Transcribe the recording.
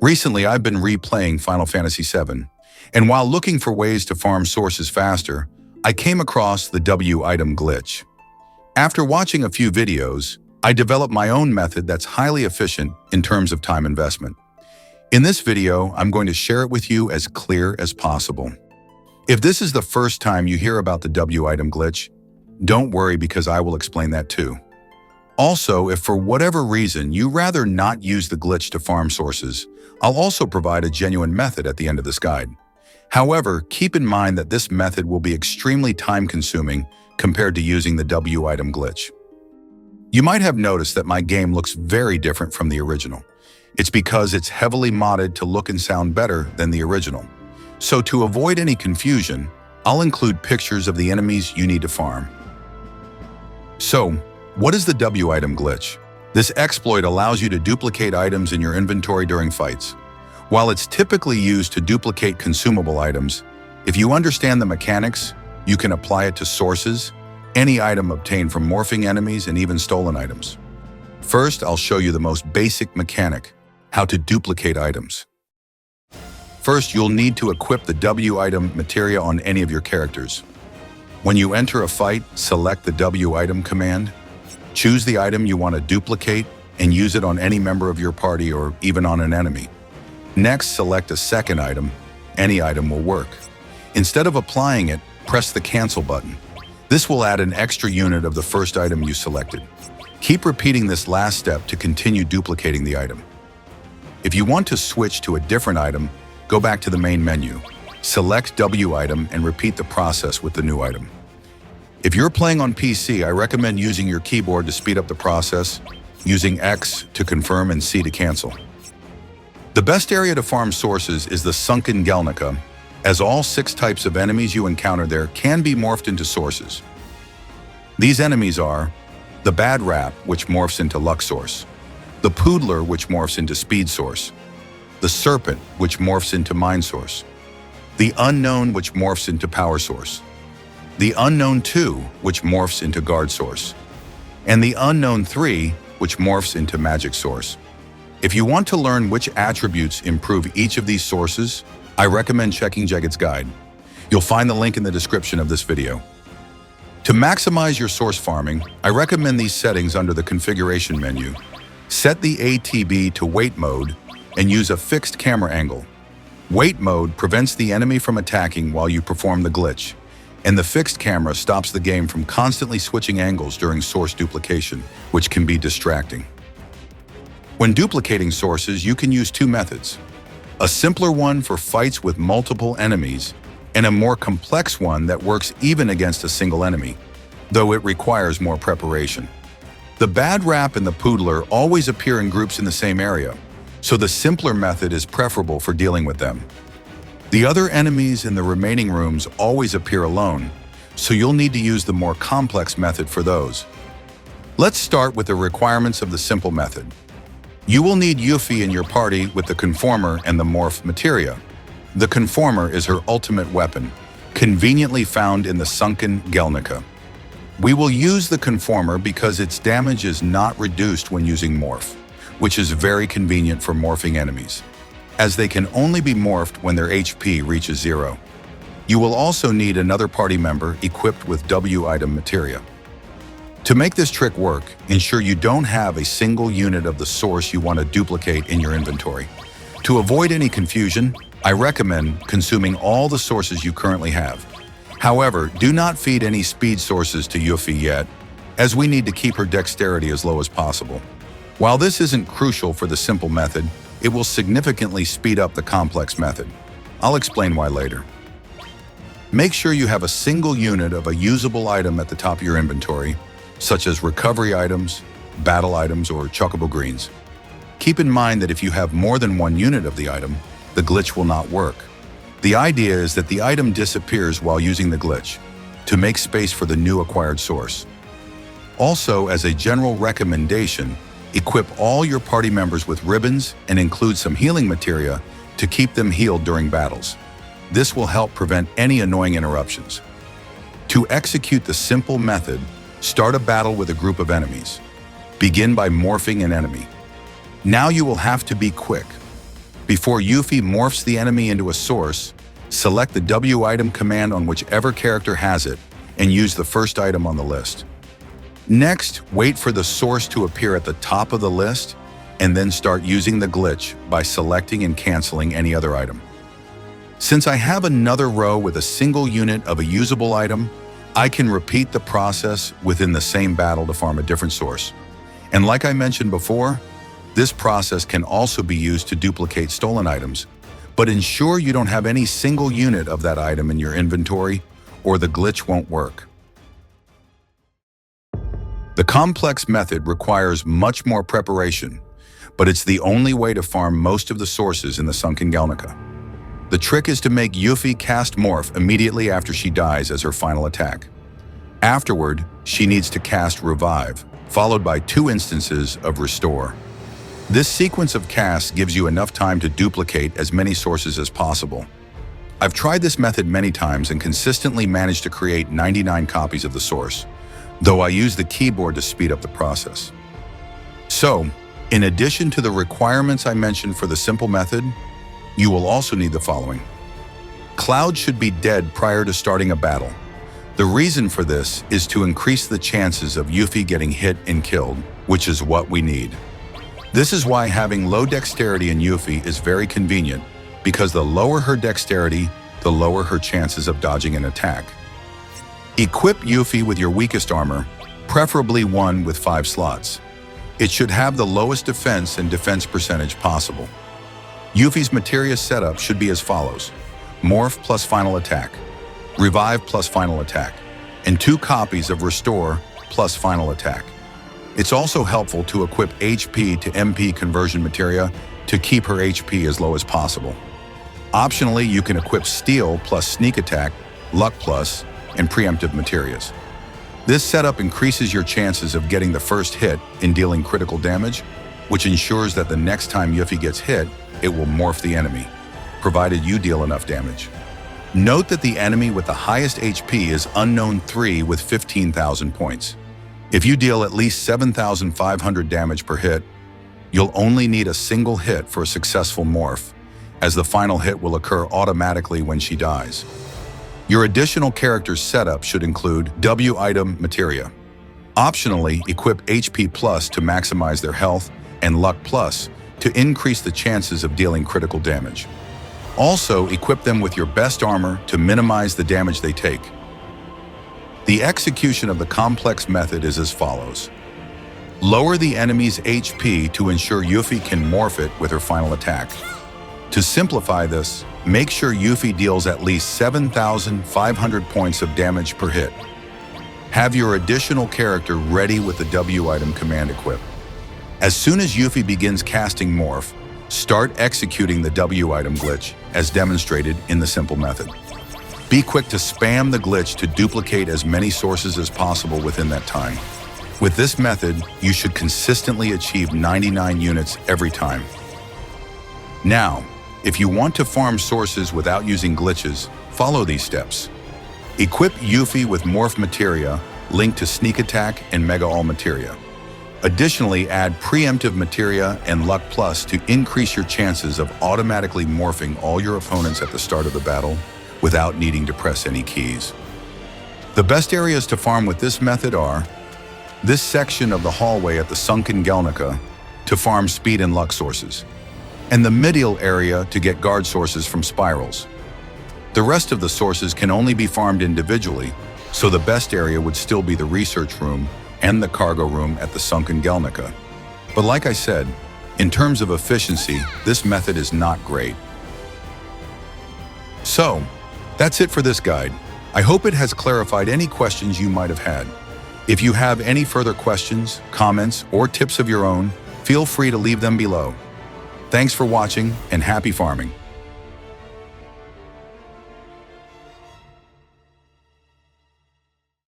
Recently, I've been replaying Final Fantasy VII, and while looking for ways to farm sources faster, I came across the W item glitch. After watching a few videos, I developed my own method that's highly efficient in terms of time investment. In this video, I'm going to share it with you as clear as possible. If this is the first time you hear about the W item glitch, don't worry because I will explain that too. Also, if for whatever reason you rather not use the glitch to farm sources, I'll also provide a genuine method at the end of this guide. However, keep in mind that this method will be extremely time-consuming compared to using the W item glitch. You might have noticed that my game looks very different from the original. It's because it's heavily modded to look and sound better than the original. So to avoid any confusion, I'll include pictures of the enemies you need to farm. So, what is the W item glitch? This exploit allows you to duplicate items in your inventory during fights. While it's typically used to duplicate consumable items, if you understand the mechanics, you can apply it to sources, any item obtained from morphing enemies, and even stolen items. First, I'll show you the most basic mechanic, how to duplicate items. First, you'll need to equip the W item materia on any of your characters. When you enter a fight, select the W item command. Choose the item you want to duplicate and use it on any member of your party or even on an enemy. Next, select a second item. Any item will work. Instead of applying it, press the cancel button. This will add an extra unit of the first item you selected. Keep repeating this last step to continue duplicating the item. If you want to switch to a different item, go back to the main menu. Select W item and repeat the process with the new item. If you're playing on PC, I recommend using your keyboard to speed up the process, using X to confirm and C to cancel. The best area to farm sources is the Sunken Gelnika, as all 6 types of enemies you encounter there can be morphed into sources. These enemies are the Bad Rap, which morphs into Luck Source, the Poodler, which morphs into Speed Source, the Serpent, which morphs into Mind Source, the Unknown, which morphs into Power Source, the Unknown 2, which morphs into Guard Source, and the Unknown 3, which morphs into Magic Source. If you want to learn which attributes improve each of these sources, I recommend checking Jagged's guide. You'll find the link in the description of this video. To maximize your source farming, I recommend these settings under the configuration menu. Set the ATB to wait mode and use a fixed camera angle. Wait mode prevents the enemy from attacking while you perform the glitch, and the fixed camera stops the game from constantly switching angles during source duplication, which can be distracting. When duplicating sources, you can use 2 methods. A simpler one for fights with multiple enemies, and a more complex one that works even against a single enemy, though it requires more preparation. The Bad Rap and the Poodler always appear in groups in the same area, so the simpler method is preferable for dealing with them. The other enemies in the remaining rooms always appear alone, so you'll need to use the more complex method for those. Let's start with the requirements of the simple method. You will need Yuffie in your party with the Conformer and the Morph materia. The Conformer is her ultimate weapon, conveniently found in the Sunken Gelnika. We will use the Conformer because its damage is not reduced when using Morph, which is very convenient for morphing enemies, as they can only be morphed when their HP reaches 0. You will also need another party member equipped with W item materia. To make this trick work, ensure you don't have a single unit of the source you want to duplicate in your inventory. To avoid any confusion, I recommend consuming all the sources you currently have. However, do not feed any speed sources to Yuffie yet, as we need to keep her dexterity as low as possible. While this isn't crucial for the simple method, it will significantly speed up the complex method. I'll explain why later. Make sure you have a single unit of a usable item at the top of your inventory, such as recovery items, battle items, or chocobo greens. Keep in mind that if you have more than 1 unit of the item, the glitch will not work. The idea is that the item disappears while using the glitch, to make space for the new acquired source. Also, as a general recommendation, equip all your party members with ribbons and include some healing materia to keep them healed during battles. This will help prevent any annoying interruptions. To execute the simple method, start a battle with a group of enemies. Begin by morphing an enemy. Now you will have to be quick. Before Yuffie morphs the enemy into a source, select the W item command on whichever character has it and use the first item on the list. Next, wait for the source to appear at the top of the list and then start using the glitch by selecting and canceling any other item. Since I have another row with a single unit of a usable item, I can repeat the process within the same battle to farm a different source. And like I mentioned before, this process can also be used to duplicate stolen items, but ensure you don't have any single unit of that item in your inventory or the glitch won't work. The complex method requires much more preparation, but it's the only way to farm most of the sources in the Sunken Gelnika. The trick is to make Yuffie cast Morph immediately after she dies as her final attack. Afterward, she needs to cast Revive, followed by 2 instances of Restore. This sequence of casts gives you enough time to duplicate as many sources as possible. I've tried this method many times and consistently managed to create 99 copies of the source, though I use the keyboard to speed up the process. So, in addition to the requirements I mentioned for the simple method, you will also need the following. Cloud should be dead prior to starting a battle. The reason for this is to increase the chances of Yuffie getting hit and killed, which is what we need. This is why having low dexterity in Yuffie is very convenient, because the lower her dexterity, the lower her chances of dodging an attack. Equip Yuffie with your weakest armor, preferably one with 5 slots. It should have the lowest defense and defense percentage possible. Yuffie's materia setup should be as follows: Morph plus Final Attack, Revive plus Final Attack, and 2 copies of Restore plus Final Attack. It's also helpful to equip HP to MP conversion materia to keep her HP as low as possible. Optionally, you can equip Steel plus Sneak Attack, Luck plus, and Preemptive materias. This setup increases your chances of getting the first hit in dealing critical damage, which ensures that the next time Yuffie gets hit, it will morph the enemy, provided you deal enough damage. Note that the enemy with the highest HP is Unknown 3 with 15,000 points. If you deal at least 7,500 damage per hit, you'll only need a single hit for a successful morph, as the final hit will occur automatically when she dies. Your additional character's setup should include W item materia. Optionally, equip HP plus to maximize their health and Luck plus to increase the chances of dealing critical damage. Also, equip them with your best armor to minimize the damage they take. The execution of the complex method is as follows. Lower the enemy's HP to ensure Yuffie can morph it with her final attack. To simplify this, make sure Yuffie deals at least 7,500 points of damage per hit. Have your additional character ready with the W item command equipped. As soon as Yuffie begins casting Morph, start executing the W item glitch as demonstrated in the simple method. Be quick to spam the glitch to duplicate as many sources as possible within that time. With this method, you should consistently achieve 99 units every time. Now, if you want to farm sources without using glitches, follow these steps. Equip Yuffie with Morph Materia linked to Sneak Attack and Mega All Materia. Additionally, add Preemptive Materia and Luck Plus to increase your chances of automatically morphing all your opponents at the start of the battle without needing to press any keys. The best areas to farm with this method are this section of the hallway at the Sunken Gelnika to farm speed and luck sources, and the medial area to get guard sources from spirals. The rest of the sources can only be farmed individually, so the best area would still be the research room and the cargo room at the Sunken Gelnika. But like I said, in terms of efficiency, this method is not great. So, that's it for this guide. I hope it has clarified any questions you might have had. If you have any further questions, comments, or tips of your own, feel free to leave them below. Thanks for watching and happy farming.